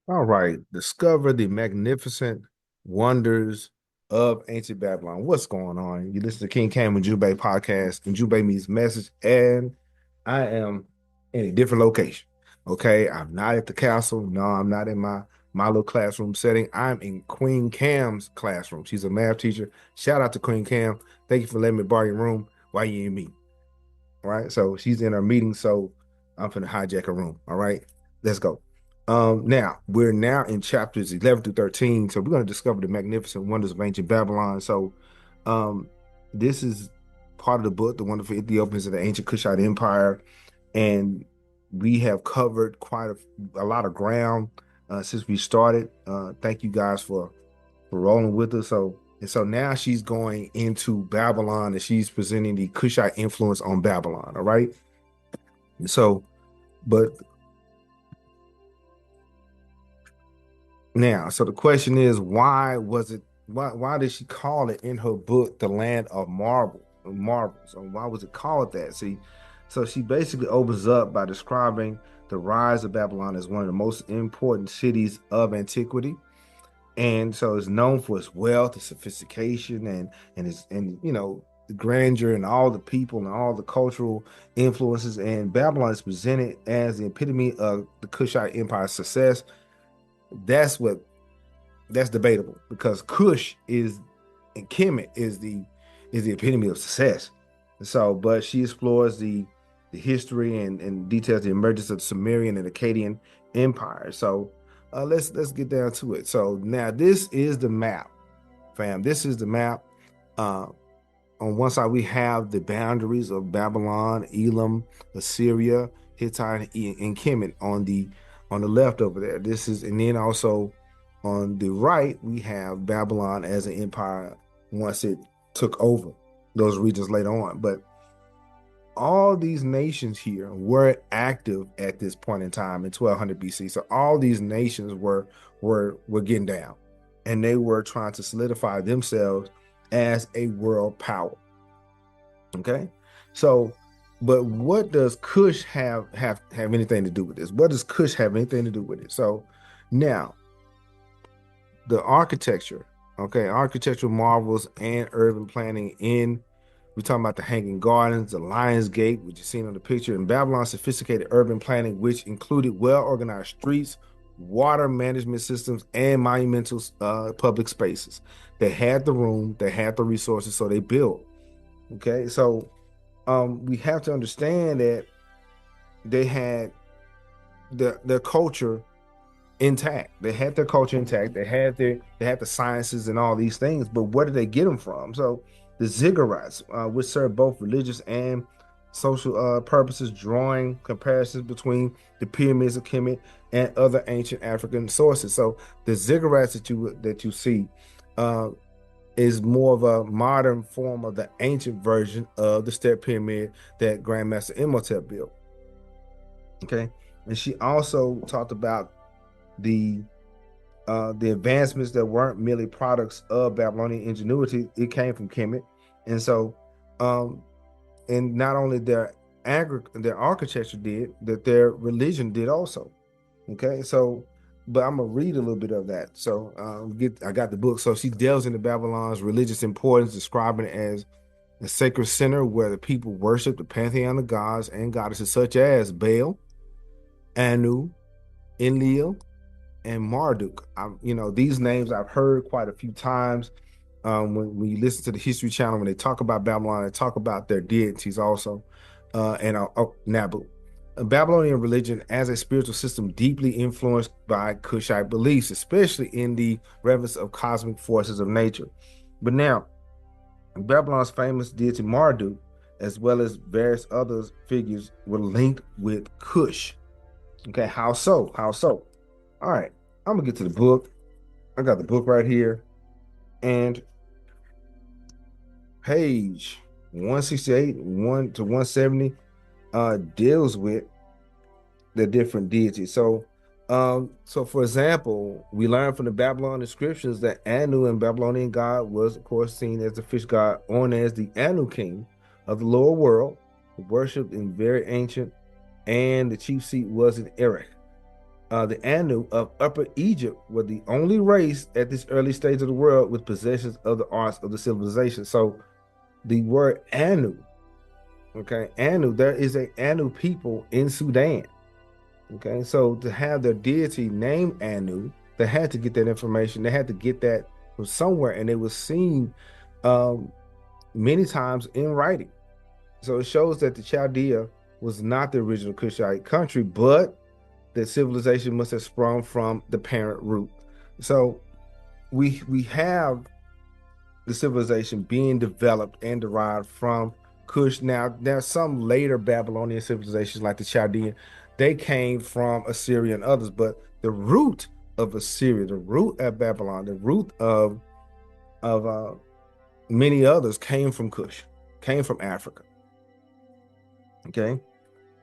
All right, discover the magnificent wonders of ancient Babylon. What's going on? You listen to King Cam Ujumbe Podcast, Ujumbe means message, and I am in a different location. Okay, I'm not at the castle. No, I'm not in my little classroom setting. I'm in Queen Cam's classroom. She's a math teacher. Shout out to Queen Cam. Thank you for letting me borrow your room while you in me. All right, so she's in her meeting, so I'm finna hijack her room. All right, let's go. Now we're now in chapters 11 through 13, so we're going to discover the magnificent wonders of ancient Babylon. So, um, this is part of the book, The Wonderful Ethiopians of the Ancient Cushite Empire, and we have covered quite a lot of ground since we started. Thank you guys for rolling with us. So now she's going into Babylon and she's presenting the Kushite influence on Babylon. All right. So, but now, so the question is, why did she call it in her book the land of marvels? And why was it called that? See, so she basically opens up by describing the rise of Babylon as one of the most important cities of antiquity. And so it's known for its wealth, its sophistication, and the grandeur and all the people and all the cultural influences. And Babylon is presented as the epitome of the Kushite Empire's success. That's what that's debatable because Kush is and Kemet is the epitome of success. So, but she explores the history and details the emergence of the Sumerian and Akkadian empire. So, let's get down to it. So now this is the map, fam. This is the map. Uh, on one side we have the boundaries of Babylon, Elam, Assyria, Hittite, and Kemet on the left over there. This is, and then also on the right we have Babylon as an empire once it took over those regions later on. But all these nations here were active at this point in time in 1200 BC. So all these nations were getting down, and they were trying to solidify themselves as a world power. Okay, so but what does Kush have anything to do with this? What does Kush have anything to do with it? So now the architecture, okay, architectural marvels and urban planning in we're talking about the Hanging Gardens, the Lion's Gate, which you seen on the picture, in Babylon's sophisticated urban planning, which included well-organized streets, water management systems, and monumental public spaces. They had the room, they had the resources, so they built. Okay, so we have to understand that they had their culture intact. They had their culture intact. They had the sciences and all these things. But where did they get them from? So the Ziggurats, which serve both religious and social purposes, drawing comparisons between the pyramids of Kemet and other ancient African sources. So the Ziggurats that you see uh, is more of a modern form of the ancient version of the step pyramid that Grandmaster Imhotep built. Okay, and she also talked about the the advancements that weren't merely products of Babylonian ingenuity. It came from Kemet, and so um, and not only their architecture did, that their religion did also. Okay, so but I'm gonna read a little bit of that. So I got the book. So she delves into Babylon's religious importance, describing it as a sacred center where the people worship the pantheon of gods and goddesses such as Baal, Anu, Enlil, and Marduk. These names I've heard quite a few times. When you listen to the History Channel, when they talk about Babylon, they talk about their deities also. Nabu. Babylonian religion as a spiritual system deeply influenced by Kushite beliefs, especially in the reverence of cosmic forces of nature. But now, Babylon's famous deity Marduk, as well as various other figures, were linked with Kush. Okay, how so? How so? All right, I'm gonna get to the book. I got the book right here, and page 168, 1 to 170 deals with the different deities. So for example, we learn from the Babylon inscriptions that Anu, and Babylonian god, was of course seen as the fish god, known as the Anu king of the lower world, worshipped in very ancient, and the chief seat was in Erech. The Anu of Upper Egypt were the only race at this early stage of the world with possessions of the arts of the civilization. So the word Anu, okay, Anu, there is a Anu people in Sudan. Okay, so to have their deity named Anu, they had to get that information. They had to get that from somewhere, and it was seen many times in writing. So it shows that the Chaldea was not the original Kushite country, but that civilization must have sprung from the parent root. So we have the civilization being developed and derived from Kush. Now, there's some later Babylonian civilizations like the Chaldean. They came from Assyria and others, but the root of Assyria, the root of Babylon, the root of many others came from Kush, came from Africa. Okay,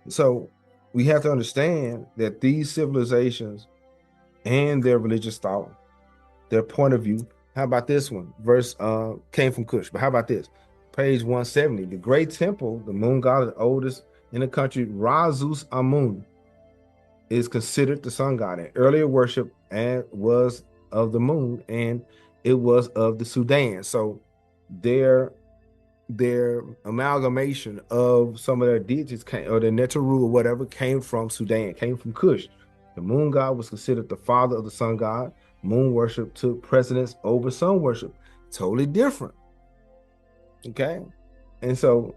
so we have to understand that these civilizations and their religious thought, their point of view. How about this one? Verse came from Kush, but how about this? Page 170. The great temple, the moon god, the oldest in the country, Razus Amun, is considered the sun god. And earlier worship and was of the moon, and it was of the Sudan. So their amalgamation of some of their deities or their Neteru or whatever came from Sudan, came from Kush. The moon god was considered the father of the sun god. Moon worship took precedence over sun worship. Totally different. Okay, and so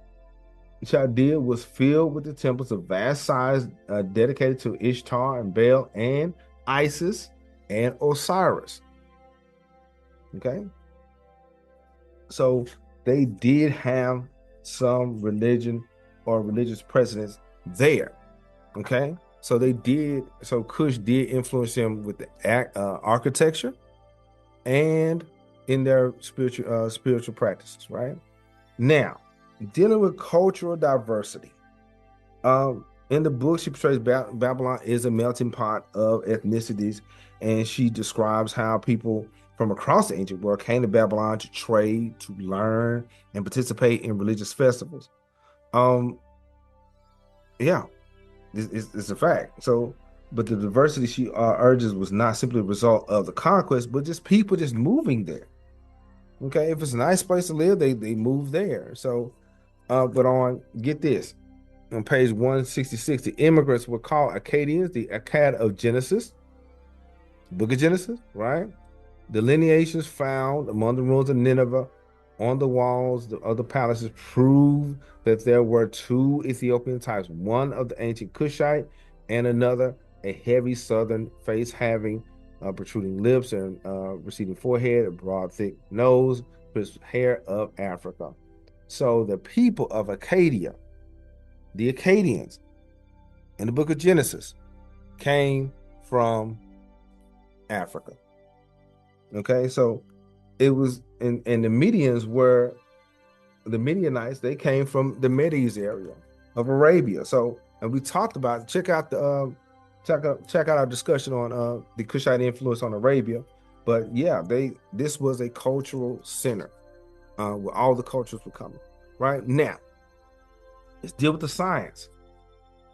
Chaldea was filled with the temples of vast size dedicated to Ishtar and Baal and Isis and Osiris. Okay, so they did have some religion or religious precedence there. Okay, so Kush did influence them with the architecture and in their spiritual practices, right? Now, dealing with cultural diversity. In the book, she portrays Babylon is a melting pot of ethnicities, and she describes how people from across the ancient world came to Babylon to trade, to learn, and participate in religious festivals. Yeah, it's a fact. So, but the diversity she urges was not simply a result of the conquest, but just people just moving there. Okay, if it's a nice place to live, they move there. So, get this, on page 166, the immigrants were called Akkadians, the Akkad of Genesis, Book of Genesis, right? The lineations found among the ruins of Nineveh on the walls of the palaces prove that there were two Ethiopian types, one of the ancient Cushite and another a heavy southern face having protruding lips and receding forehead, a broad, thick nose, with hair of Africa. So the people of Akkadia, the Akkadians, in the book of Genesis, came from Africa. Okay, so it was, and the Medians were, the Midianites, they came from the Medes area of Arabia. So, and we talked about, check out our discussion on the Kushite influence on Arabia. But yeah, this was a cultural center where all the cultures were coming. Right now, let's deal with the science.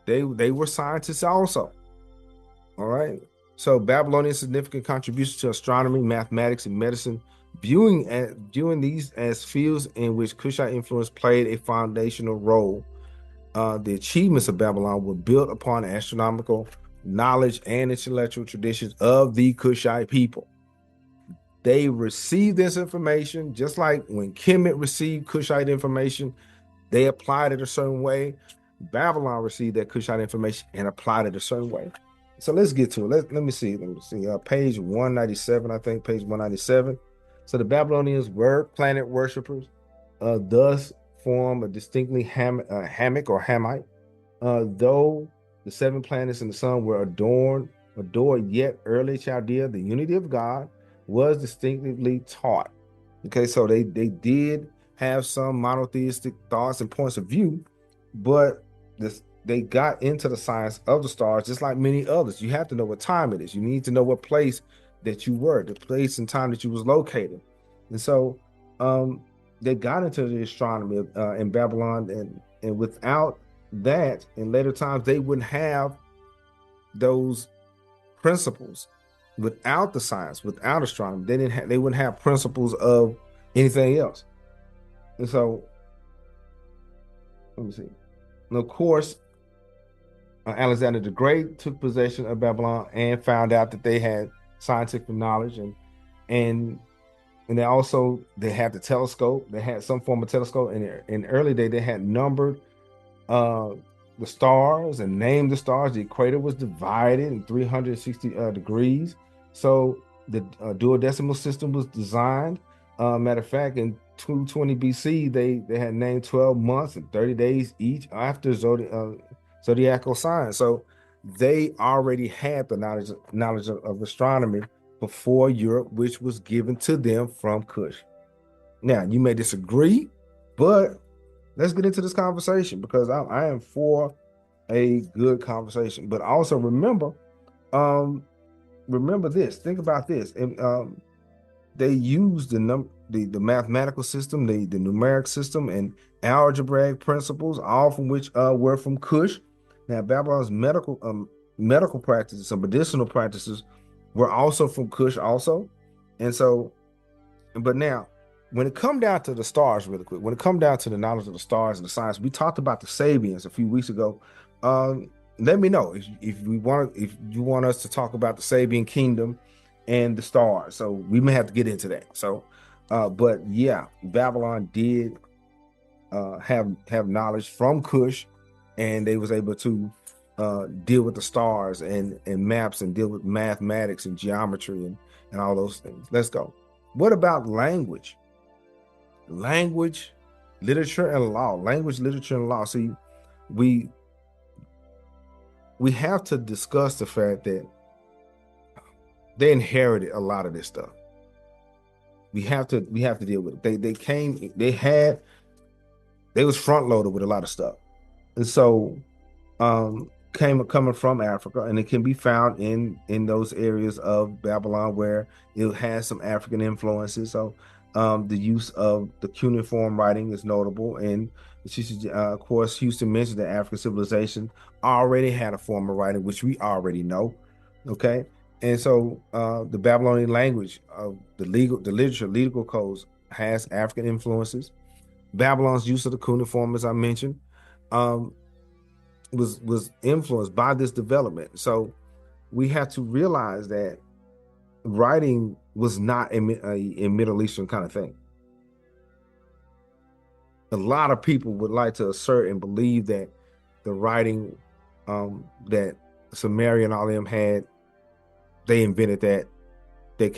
They were scientists also. All right. So Babylonian significant contributions to astronomy, mathematics, and medicine, viewing these as fields in which Kushite influence played a foundational role. The achievements of Babylon were built upon astronomical knowledge and intellectual traditions of the Kushite people. They received this information just like when Kemet received Kushite information, they applied it a certain way. Babylon received that Kushite information and applied it a certain way. So let's get to it. Let me see. Page 197, I think, page 197. So the Babylonians were planet worshippers, thus form a distinctly Hamic or Hamite. Though the seven planets and the sun were adored, yet early Chaldea, the unity of God, was distinctively taught. Okay, so they did have some monotheistic thoughts and points of view, but they got into the science of the stars just like many others. You have to know what time it is. You need to know what place that you were, the place and time that you was located. And so they got into the astronomy in Babylon, and without that, in later times, they wouldn't have those principles. Without the science, without astronomy, they wouldn't have principles of anything else. And so, let me see. And of course, Alexander the Great took possession of Babylon and found out that they had scientific knowledge, and they had the telescope. They had some form of telescope. In the early day, they had numbered the stars and named the stars. The equator was divided in 360 degrees. So the duodecimal system was designed. Matter of fact, in 220 BC, they had named 12 months and 30 days each after zodiacal signs. So they already had the knowledge of astronomy before Europe, which was given to them from Kush. Now, you may disagree, but let's get into this conversation, because I am for a good conversation. But also remember this. Think about this. And they used the mathematical system, the numeric system, and algebraic principles, all from which were from Kush. Now, Babylon's medical practices, some medicinal practices, were also from Kush also. And so, but now, when it come down to the stars, really quick, when it come down to the knowledge of the stars and the science, we talked about the Sabians a few weeks ago. Let me know if you want us to talk about the Sabian kingdom and the stars. So we may have to get into that. So, but yeah, Babylon did have knowledge from Kush, and they was able to deal with the stars and maps, and deal with mathematics and geometry and all those things. Let's go. What about language? Language, literature, and law. Language, literature, and law. See, we have to discuss the fact that they inherited a lot of this stuff. We have to deal with it. They was front loaded with a lot of stuff. And so coming from Africa, and it can be found in those areas of Babylon where it has some African influences. So the use of the cuneiform writing is notable. And of course, Houston mentioned that African civilization already had a form of writing, which we already know. Okay. And so the Babylonian language of the literature, legal codes has African influences. Babylon's use of the cuneiform, as I mentioned, was influenced by this development. So we have to realize that writing was not a Middle Eastern kind of thing. A lot of people would like to assert and believe that the writing that Samaria and all them had, they invented that. They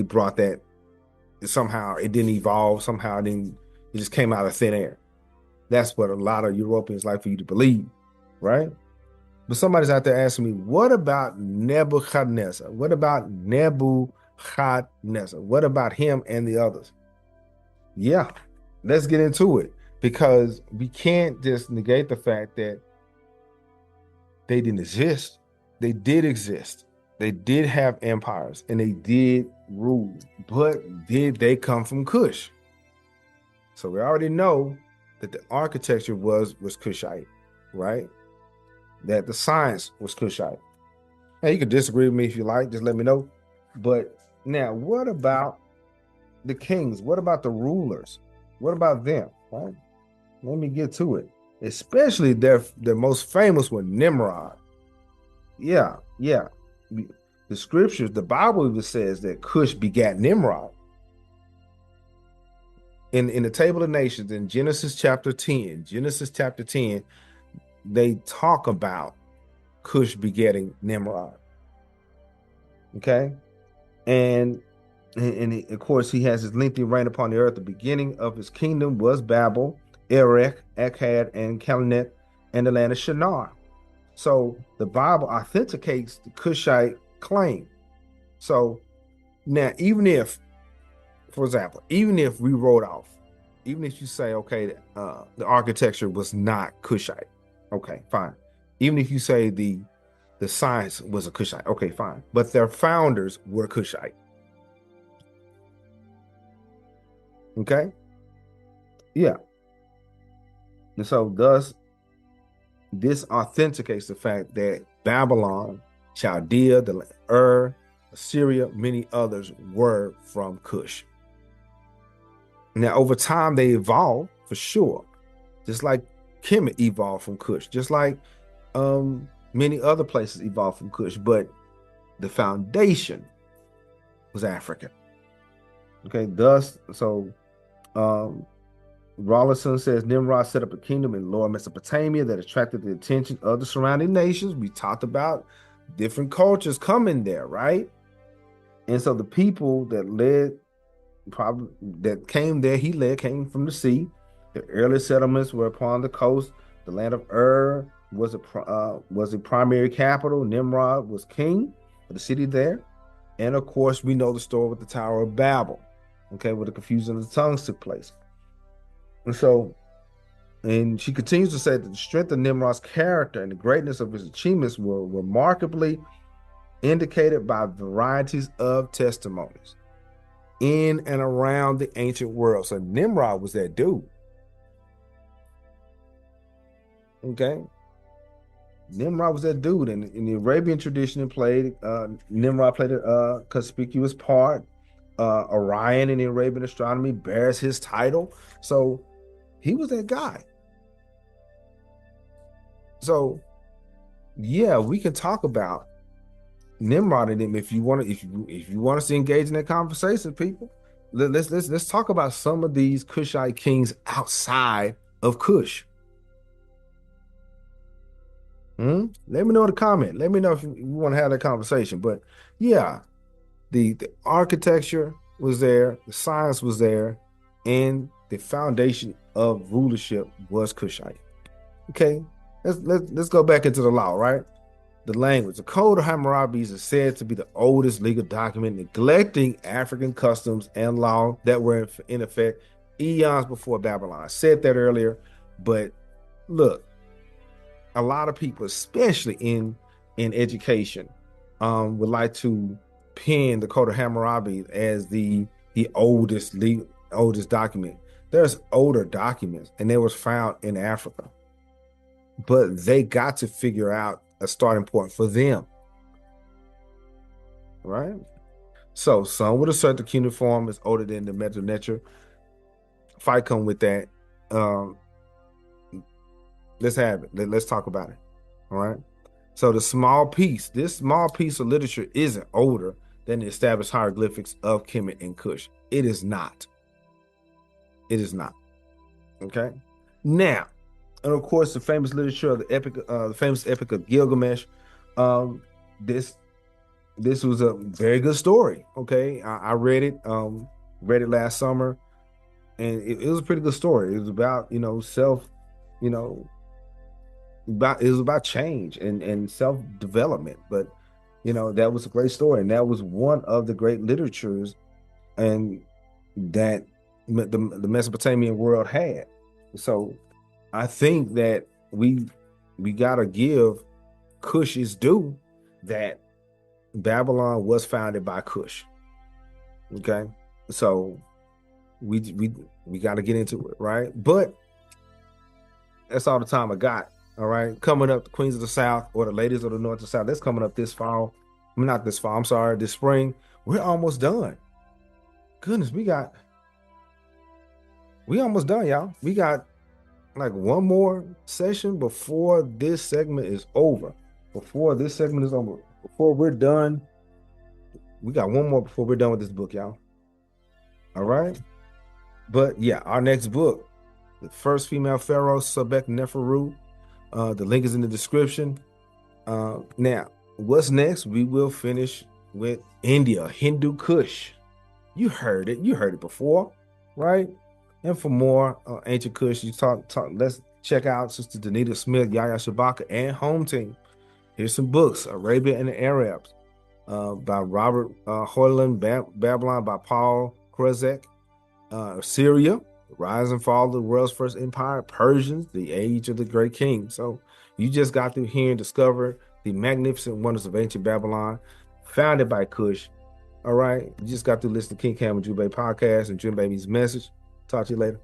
brought that. Somehow it didn't evolve. Somehow it just came out of thin air. That's what a lot of Europeans like for you to believe, right? But somebody's out there asking me, what about Nebuchadnezzar? What about Nebuchadnezzar? What about him and the others? Yeah, let's get into it, because we can't just negate the fact that they didn't exist. They did exist. They did have empires and they did rule, but did they come from Kush? So we already know that the architecture was Kushite, right? That the science was Kushite. Now, you can disagree with me if you like, just let me know. But now, what about the kings? What about the rulers? What about them, right? Let me get to it. Especially their most famous one, Nimrod. Yeah. The scriptures, the Bible even says that Kush begat Nimrod. In the Table of Nations, in Genesis chapter 10, they talk about Kush begetting Nimrod. Okay? And of course, he has his lengthy reign upon the earth. The beginning of his kingdom was Babel, Erech, Akkad, and Calneh, and the land of Shinar. So the Bible authenticates the Kushite claim. So now, even if, for example, even if we wrote off, even if you say, okay, the architecture was not Kushite, okay, fine. Even if you say the science was a Kushite, okay, fine. But their founders were Kushite. Okay? Yeah. And so thus, this authenticates the fact that Babylon Chaldea, the Ur, Assyria, many others were from Kush. Now, over time, they evolved for sure, just like Kemet evolved from Kush, just like many other places evolved from Kush, but the foundation was African. Okay, thus, so Rawlinson says Nimrod set up a kingdom in Lower Mesopotamia that attracted the attention of the surrounding nations. We talked about different cultures coming there, right? And so the people that came there, came from the sea. The early settlements were upon the coast. The land of Ur was a primary capital. Nimrod was king of the city there. And of course, we know the story with the Tower of Babel, okay, where the confusion of the tongues took place. And so, and she continues to say that the strength of Nimrod's character and the greatness of his achievements were remarkably indicated by varieties of testimonies in and around the ancient world. So Nimrod was that dude. Okay. Nimrod was that dude. And in the Arabian tradition, Nimrod played a conspicuous part. Orion in the Arabian astronomy bears his title. So he was that guy. So yeah, we can talk about Nimrod and him if you want us to engage in that conversation, people. Let's talk about some of these Kushite kings outside of Kush. Let me know in the comment. Let me know if you want to have that conversation. But yeah, the architecture was there, the science was there, and the foundation of rulership was Kushite. Okay, let's go back into the law, right? The language. The Code of Hammurabi is said to be the oldest legal document neglecting African customs and law that were in effect eons before Babylon. I said that earlier, but look, a lot of people, especially in education, would like to pin the Code of Hammurabi as the oldest document. There's older documents, and they was found in Africa, but they got to figure out a starting point for them, right? So some would assert the cuneiform is older than the Meta-Neter. If I come with that, let's have it. Let's talk about it. All right. So this small piece of literature isn't older than the established hieroglyphics of Kemet and Kush. It is not. It is not. Okay. Now, and of course, the famous literature of the famous Epic of Gilgamesh. This was a very good story. Okay, I read it last summer, and it was a pretty good story. It was about it was about change and self-development. But that was a great story, and that was one of the great literatures, and that the Mesopotamian world had. So I think that we gotta give Kush its due, that Babylon was founded by Kush. Okay, so we got to get into it, right? But that's all the time I got. All right, coming up, the Queens of the South, or the Ladies of the North and South. That's coming up this fall. Not this fall. I'm sorry, this spring. We're almost done. Goodness, we almost done, y'all. We got like one more session before this segment is over. Before we're done, we got one more before we're done with this book, y'all. All right. But yeah, our next book, the first female pharaoh, Sebek Neferu. The link is in the description. Now, what's next? We will finish with India, Hindu Kush. You heard it before, right? And for more ancient Kush, let's check out Sister Danita Smith, Yahya Shabaka, and Home Team. Here's some books: Arabia and the Arabs by Robert Hoyland, Babylon by Paul Krezek, Syria, the Rise and Fall of the World's First Empire, Persians, The Age of the Great King. So you just got through here and discover the magnificent wonders of ancient Babylon, founded by Kush. All right, you just got to listen to King Cam Ujumbe Podcast and Dream Baby's message. Talk to you later.